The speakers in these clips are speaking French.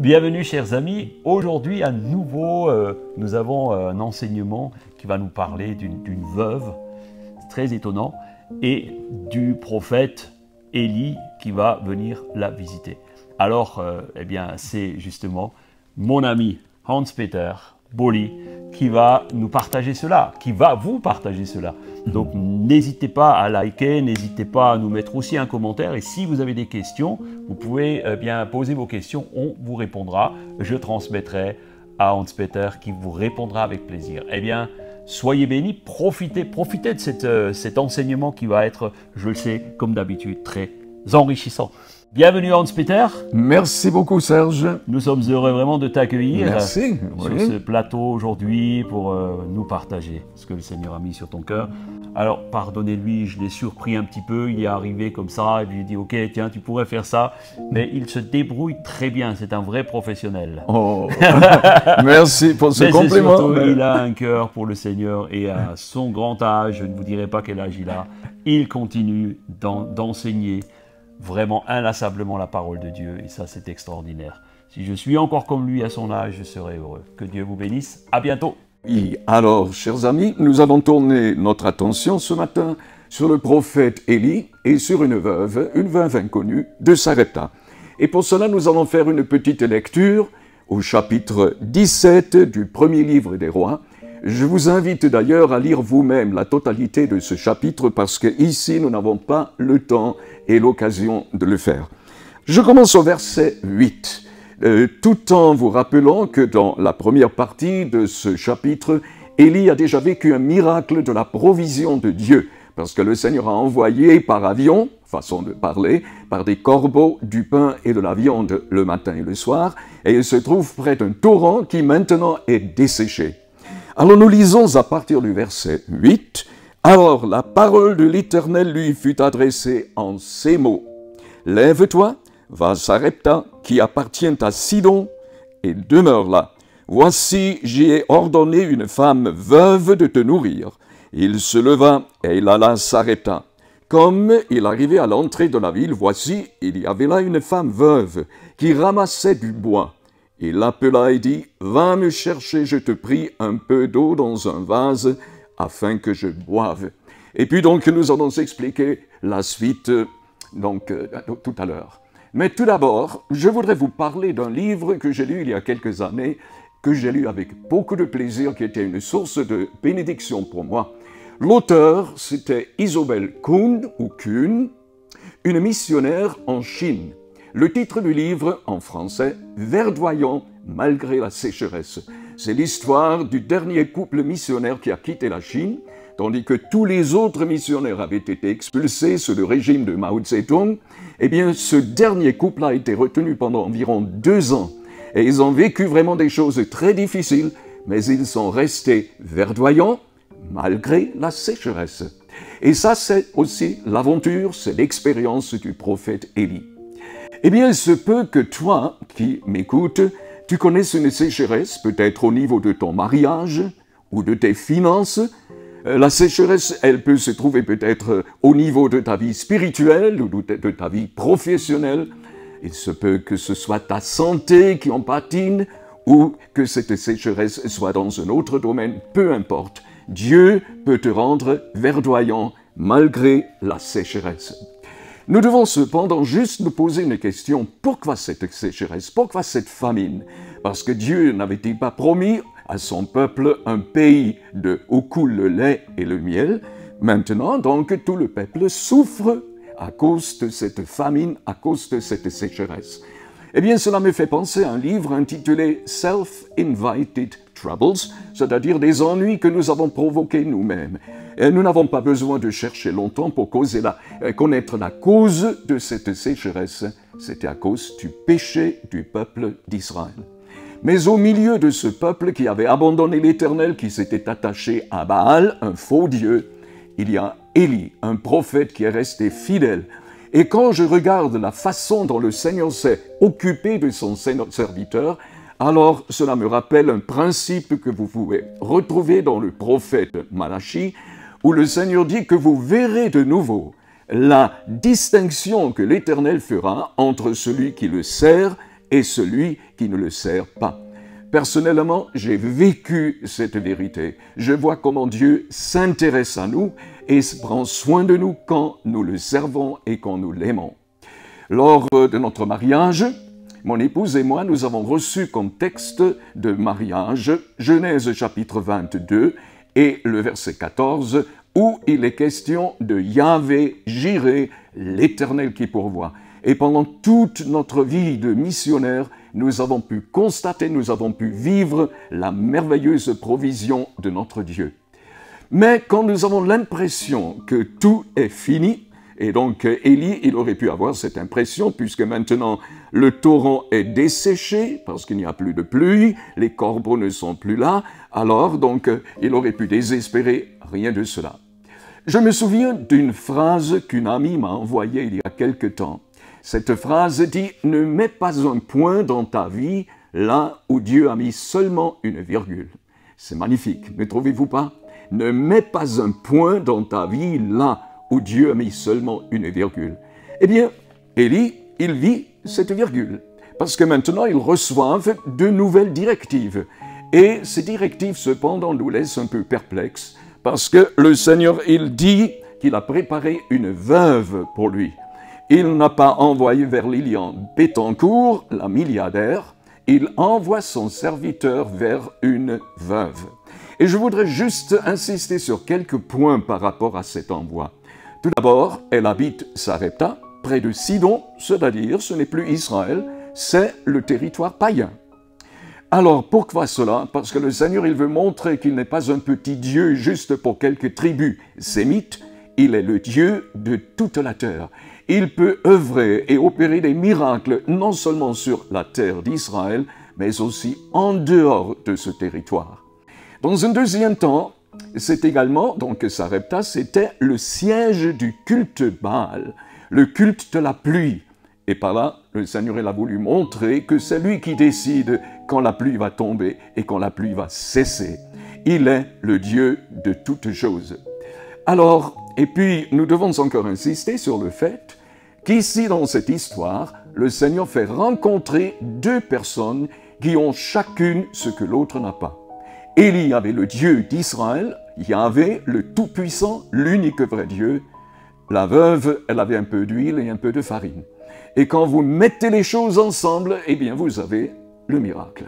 Bienvenue chers amis, aujourd'hui à nouveau nous avons un enseignement qui va nous parler d'une veuve, très étonnant, et du prophète Élie qui va venir la visiter. Alors, eh bien, c'est justement mon ami Hans-Peter Bolli qui va nous partager cela, qui va vous partager cela. Donc n'hésitez pas à liker, n'hésitez pas à nous mettre aussi un commentaire et si vous avez des questions, vous pouvez bien poser vos questions, on vous répondra. Je transmettrai à Hans-Peter qui vous répondra avec plaisir. Eh bien, soyez bénis, profitez de cet enseignement qui va être, je le sais, comme d'habitude, très enrichissant. Bienvenue Hans-Peter. Merci beaucoup Serge. Nous sommes heureux vraiment de t'accueillir sur ce plateau aujourd'hui pour nous partager ce que le Seigneur a mis sur ton cœur. Alors pardonnez-lui, je l'ai surpris un petit peu, il est arrivé comme ça et puis il dit ok tiens tu pourrais faire ça, mais il se débrouille très bien, c'est un vrai professionnel. Oh, merci pour ce compliment. Surtout, il a un cœur pour le Seigneur et à son grand âge, je ne vous dirai pas quel âge il a, il continue d'enseigner vraiment inlassablement la parole de Dieu et ça c'est extraordinaire. Si je suis encore comme lui à son âge, je serai heureux. Que Dieu vous bénisse, à bientôt. Oui, alors chers amis, nous allons tourner notre attention ce matin sur le prophète Élie et sur une veuve inconnue de Sarepta. Et pour cela nous allons faire une petite lecture au chapitre 17 du premier livre des rois. Je vous invite d'ailleurs à lire vous-même la totalité de ce chapitre parce que ici nous n'avons pas le temps et l'occasion de le faire. Je commence au verset 8, tout en vous rappelant que dans la première partie de ce chapitre, Élie a déjà vécu un miracle de la provision de Dieu, parce que le Seigneur a envoyé par avion, façon de parler, par des corbeaux, du pain et de la viande le matin et le soir, et il se trouve près d'un torrent qui maintenant est desséché. Alors nous lisons à partir du verset 8, « Alors la parole de l'Éternel lui fut adressée en ces mots. Lève-toi, va à Sarepta, qui appartient à Sidon, et demeure là. Voici, j'y ai ordonné une femme veuve de te nourrir. Il se leva et il alla à Sarepta. Comme il arrivait à l'entrée de la ville, voici, il y avait là une femme veuve qui ramassait du bois. Il l'appela et dit, « Va me chercher, je te prie, un peu d'eau dans un vase, afin que je boive. » Et puis donc, nous allons expliquer la suite tout à l'heure. Mais tout d'abord, je voudrais vous parler d'un livre que j'ai lu il y a quelques années, que j'ai lu avec beaucoup de plaisir, qui était une source de bénédiction pour moi. L'auteur, c'était Isobel Kuhn, une missionnaire en Chine. Le titre du livre, en français, « Verdoyant malgré la sécheresse ». C'est l'histoire du dernier couple missionnaire qui a quitté la Chine, tandis que tous les autres missionnaires avaient été expulsés sous le régime de Mao Tse-tung. Eh bien, ce dernier couple a été retenu pendant environ 2 ans. Et ils ont vécu vraiment des choses très difficiles, mais ils sont restés verdoyants malgré la sécheresse. Et ça, c'est aussi l'aventure, c'est l'expérience du prophète Élie. Eh bien, il se peut que toi, qui m'écoutes, tu connaisses une sécheresse, peut-être au niveau de ton mariage ou de tes finances. La sécheresse, elle peut se trouver peut-être au niveau de ta vie spirituelle ou de ta vie professionnelle. Il se peut que ce soit ta santé qui en patine ou que cette sécheresse soit dans un autre domaine, peu importe. Dieu peut te rendre verdoyant malgré la sécheresse. Nous devons cependant juste nous poser une question. Pourquoi cette sécheresse? Pourquoi cette famine? Parce que Dieu n'avait-il pas promis à son peuple un pays où coule le lait et le miel? Maintenant, donc, tout le peuple souffre à cause de cette famine, à cause de cette sécheresse. Eh bien, cela me fait penser à un livre intitulé « Self-Invited Troubles », c'est-à-dire des ennuis que nous avons provoqués nous-mêmes. Et nous n'avons pas besoin de chercher longtemps pour connaître la cause de cette sécheresse. C'était à cause du péché du peuple d'Israël. Mais au milieu de ce peuple qui avait abandonné l'Éternel, qui s'était attaché à Baal, un faux Dieu, il y a Élie, un prophète qui est resté fidèle. Et quand je regarde la façon dont le Seigneur s'est occupé de son serviteur, alors cela me rappelle un principe que vous pouvez retrouver dans le prophète Malachi, où le Seigneur dit que vous verrez de nouveau la distinction que l'Éternel fera entre celui qui le sert et celui qui ne le sert pas. Personnellement, j'ai vécu cette vérité. Je vois comment Dieu s'intéresse à nous et prend soin de nous quand nous le servons et quand nous l'aimons. Lors de notre mariage, mon épouse et moi, nous avons reçu comme texte de mariage Genèse chapitre 22 et le verset 14, où il est question de Yahvé, Jireh, l'Éternel qui pourvoit. Et pendant toute notre vie de missionnaire, nous avons pu constater, nous avons pu vivre la merveilleuse provision de notre Dieu. Mais quand nous avons l'impression que tout est fini, et donc Élie, il aurait pu avoir cette impression, puisque maintenant le torrent est desséché, parce qu'il n'y a plus de pluie, les corbeaux ne sont plus là, alors donc il aurait pu désespérer, rien de cela. Je me souviens d'une phrase qu'une amie m'a envoyée il y a quelque temps. Cette phrase dit « Ne mets pas un point dans ta vie là où Dieu a mis seulement une virgule ». C'est magnifique, ne trouvez-vous pas? Ne mets pas un point dans ta vie là où Dieu a mis seulement une virgule. Eh bien, Élie, il vit cette virgule, parce que maintenant ils reçoivent de nouvelles directives. Et ces directives, cependant, nous laissent un peu perplexes, parce que le Seigneur, il dit qu'il a préparé une veuve pour lui. Il n'a pas envoyé vers Lilian Bettencourt, la milliardaire, il envoie son serviteur vers une veuve. Et je voudrais juste insister sur quelques points par rapport à cet envoi. Tout d'abord, elle habite Sarepta, près de Sidon, c'est-à-dire ce n'est plus Israël, c'est le territoire païen. Alors, pourquoi cela? Parce que le Seigneur, il veut montrer qu'il n'est pas un petit Dieu juste pour quelques tribus sémites, il est le Dieu de toute la terre. Il peut œuvrer et opérer des miracles non seulement sur la terre d'Israël, mais aussi en dehors de ce territoire. Dans un deuxième temps, c'est également, donc Sarepta, c'était le siège du culte Baal, le culte de la pluie. Et par là, le Seigneur il a voulu montrer que c'est lui qui décide quand la pluie va tomber et quand la pluie va cesser. Il est le Dieu de toutes choses. Alors, et puis nous devons encore insister sur le fait qu'ici dans cette histoire, le Seigneur fait rencontrer deux personnes qui ont chacune ce que l'autre n'a pas. Élie avait le Dieu d'Israël, Yahvé, le Tout-Puissant, l'unique vrai Dieu. La veuve, elle avait un peu d'huile et un peu de farine. Et quand vous mettez les choses ensemble, eh bien vous avez le miracle.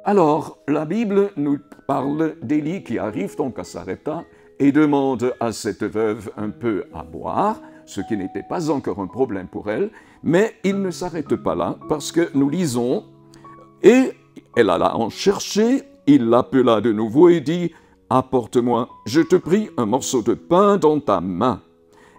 Alors, la Bible nous parle d'Élie qui arrive donc à Sarepta et demande à cette veuve un peu à boire, ce qui n'était pas encore un problème pour elle, mais il ne s'arrête pas là parce que nous lisons « Et elle alla en chercher, il l'appela de nouveau et dit « Apporte-moi, je te prie, un morceau de pain dans ta main. »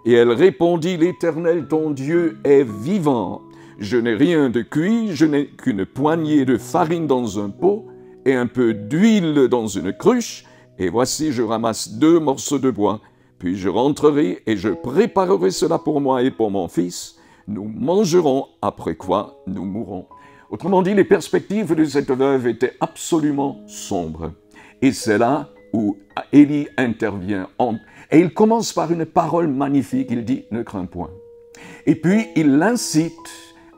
Et elle répondit, « L'Éternel, ton Dieu, est vivant. Je n'ai rien de cuit, je n'ai qu'une poignée de farine dans un pot et un peu d'huile dans une cruche, et voici, je ramasse 2 morceaux de bois. Puis je rentrerai et je préparerai cela pour moi et pour mon fils. Nous mangerons, après quoi nous mourrons. » Autrement dit, les perspectives de cette veuve étaient absolument sombres. Et c'est là où Élie intervient. Et il commence par une parole magnifique, il dit « Ne crains point ». Et puis il l'incite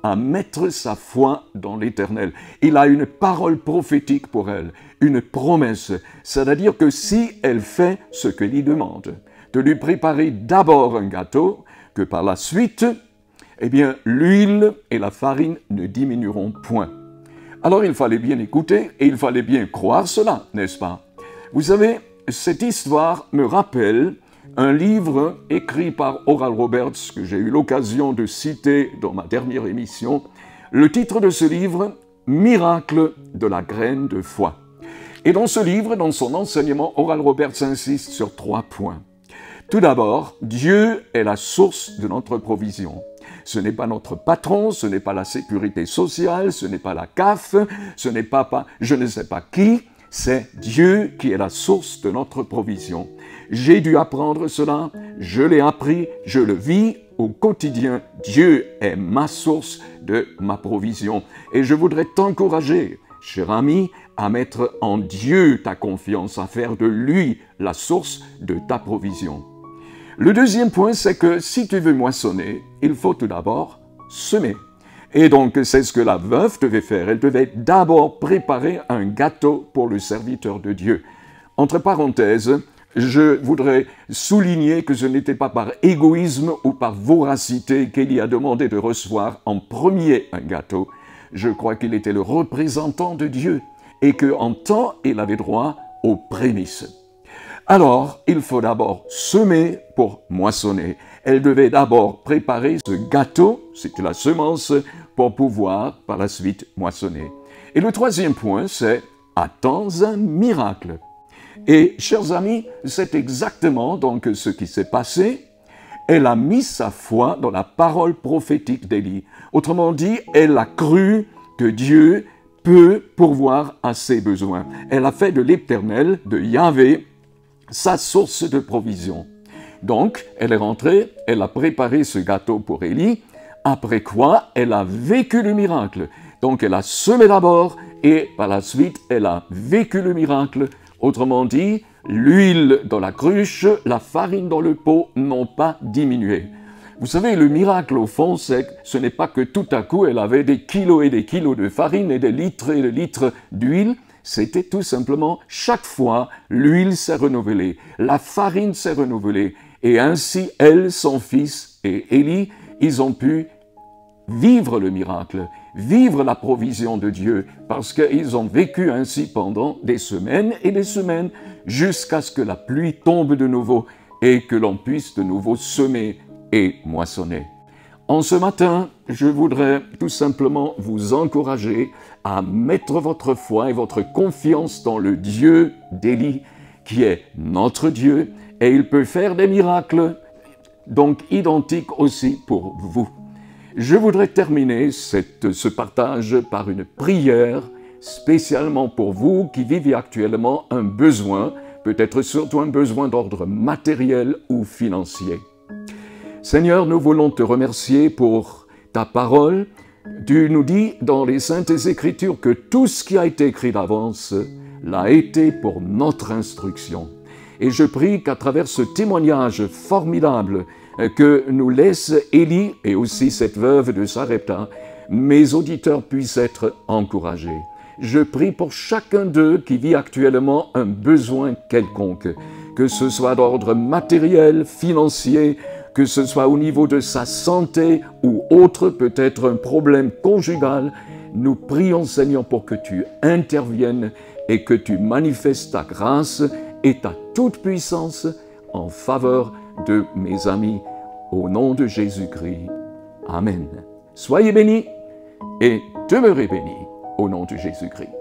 à mettre sa foi dans l'Éternel. Il a une parole prophétique pour elle, une promesse. C'est-à-dire que si elle fait ce que lui demande, de lui préparer d'abord un gâteau, que par la suite, eh bien, l'huile et la farine ne diminueront point. Alors il fallait bien écouter et il fallait bien croire cela, n'est-ce pas? Vous savez, cette histoire me rappelle un livre écrit par Oral Roberts que j'ai eu l'occasion de citer dans ma dernière émission. Le titre de ce livre, « Miracle de la graine de foi ». Et dans ce livre, dans son enseignement, Oral Roberts insiste sur 3 points. Tout d'abord, Dieu est la source de notre provision. Ce n'est pas notre patron, ce n'est pas la sécurité sociale, ce n'est pas la CAF, ce n'est pas je ne sais pas qui, c'est Dieu qui est la source de notre provision. J'ai dû apprendre cela, je l'ai appris, je le vis au quotidien. Dieu est ma source de ma provision. Et je voudrais t'encourager, cher ami, à mettre en Dieu ta confiance, à faire de lui la source de ta provision. Le deuxième point, c'est que si tu veux moissonner, il faut tout d'abord semer. Et donc, c'est ce que la veuve devait faire. Elle devait d'abord préparer un gâteau pour le serviteur de Dieu. Entre parenthèses, je voudrais souligner que ce n'était pas par égoïsme ou par voracité qu'Élie a demandé de recevoir en premier un gâteau. Je crois qu'il était le représentant de Dieu et qu'en temps, il avait droit aux prémices. Alors, il faut d'abord semer pour moissonner. Elle devait d'abord préparer ce gâteau, c'était la semence, pour pouvoir par la suite moissonner. Et le troisième point, c'est « attends un miracle ». Et, chers amis, c'est exactement donc ce qui s'est passé. Elle a mis sa foi dans la parole prophétique d'Élie. Autrement dit, elle a cru que Dieu peut pourvoir à ses besoins. Elle a fait de l'Éternel, de Yahvé, sa source de provision. Donc, elle est rentrée, elle a préparé ce gâteau pour Élie, après quoi elle a vécu le miracle. Donc, elle a semé d'abord et par la suite, elle a vécu le miracle. Autrement dit, l'huile dans la cruche, la farine dans le pot n'ont pas diminué. Vous savez, le miracle au fond, c'est que ce n'est pas que tout à coup elle avait des kilos et des kilos de farine et des litres d'huile. C'était tout simplement, chaque fois, l'huile s'est renouvelée, la farine s'est renouvelée. Et ainsi, elle, son fils et Élie, ils ont pu vivre le miracle, vivre la provision de Dieu, parce qu'ils ont vécu ainsi pendant des semaines et des semaines, jusqu'à ce que la pluie tombe de nouveau et que l'on puisse de nouveau semer et moissonner. En ce matin, je voudrais tout simplement vous encourager à mettre votre foi et votre confiance dans le Dieu d'Élie, qui est notre Dieu, et il peut faire des miracles, donc identiques aussi pour vous. Je voudrais terminer ce partage par une prière spécialement pour vous qui vivez actuellement un besoin, peut-être surtout un besoin d'ordre matériel ou financier. Seigneur, nous voulons te remercier pour ta parole. Tu nous dis dans les Saintes Écritures que tout ce qui a été écrit d'avance l'a été pour notre instruction. Et je prie qu'à travers ce témoignage formidable que nous laisse Élie et aussi cette veuve de Sarepta, mes auditeurs puissent être encouragés. Je prie pour chacun d'eux qui vit actuellement un besoin quelconque, que ce soit d'ordre matériel, financier, que ce soit au niveau de sa santé ou autre, peut-être un problème conjugal. Nous prions, Seigneur, pour que tu interviennes et que tu manifestes ta grâce et ta toute-puissance en faveur de mes amis, au nom de Jésus-Christ. Amen. Soyez bénis et demeurez bénis au nom de Jésus-Christ.